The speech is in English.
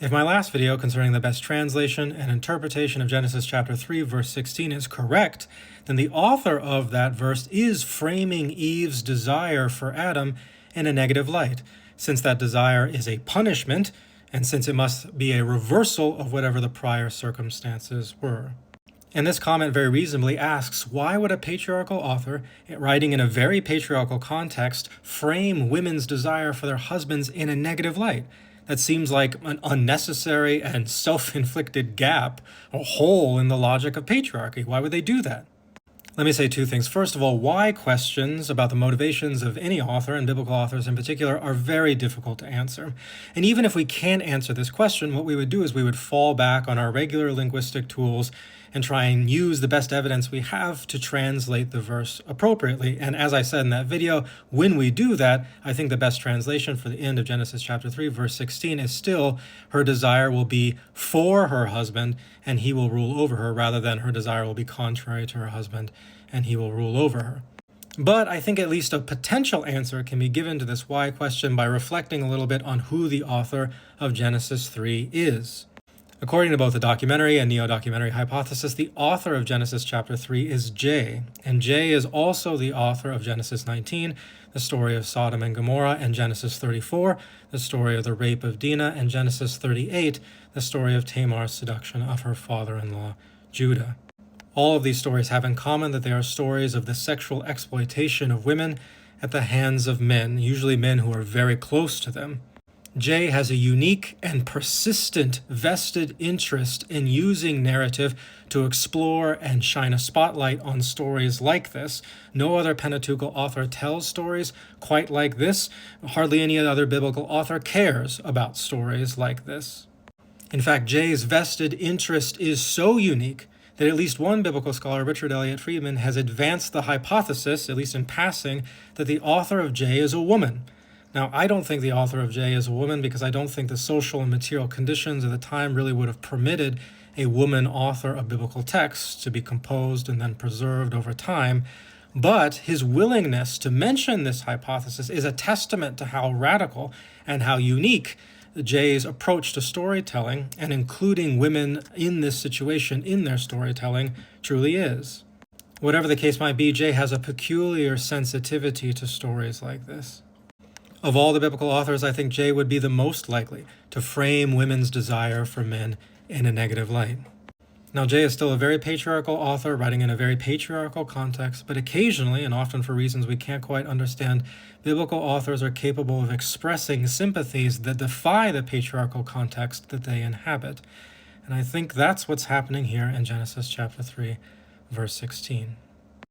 If my last video concerning the best translation and interpretation of Genesis chapter 3, verse 16 is correct, then the author of that verse is framing Eve's desire for Adam in a negative light, since that desire is a punishment, and since it must be a reversal of whatever the prior circumstances were. And this comment very reasonably asks, why would a patriarchal author, writing in a very patriarchal context, frame women's desire for their husbands in a negative light? That seems like an unnecessary and self-inflicted gap, a hole in the logic of patriarchy. Why would they do that? Let me say two things. First of all, why questions about the motivations of any author, and biblical authors in particular, are very difficult to answer. And even if we can't answer this question, what we would do is we would fall back on our regular linguistic tools and try and use the best evidence we have to translate the verse appropriately. And as I said in that video, when we do that, I think the best translation for the end of Genesis chapter 3, verse 16 is still, her desire will be for her husband and he will rule over her, rather than her desire will be contrary to her husband and he will rule over her. But I think at least a potential answer can be given to this why question by reflecting a little bit on who the author of Genesis 3 is. According to both the documentary and neo-documentary hypothesis, the author of Genesis chapter 3 is J, and J is also the author of Genesis 19, the story of Sodom and Gomorrah, and Genesis 34, the story of the rape of Dinah, and Genesis 38, the story of Tamar's seduction of her father-in-law, Judah. All of these stories have in common that they are stories of the sexual exploitation of women at the hands of men, usually men who are very close to them. Jay has a unique and persistent vested interest in using narrative to explore and shine a spotlight on stories like this. No other Pentateuchal author tells stories quite like this. Hardly any other biblical author cares about stories like this. In fact, Jay's vested interest is so unique that at least one biblical scholar, Richard Elliott Friedman, has advanced the hypothesis, at least in passing, that the author of Jay is a woman. Now, I don't think the author of Jay is a woman because I don't think the social and material conditions of the time really would have permitted a woman author of biblical texts to be composed and then preserved over time. But his willingness to mention this hypothesis is a testament to how radical and how unique Jay's approach to storytelling, and including women in this situation in their storytelling, truly is. Whatever the case might be, Jay has a peculiar sensitivity to stories like this. Of all the biblical authors, I think Jay would be the most likely to frame women's desire for men in a negative light. Now, Jay is still a very patriarchal author, writing in a very patriarchal context, but occasionally, and often for reasons we can't quite understand, biblical authors are capable of expressing sympathies that defy the patriarchal context that they inhabit. And I think that's what's happening here in Genesis chapter 3, verse 16.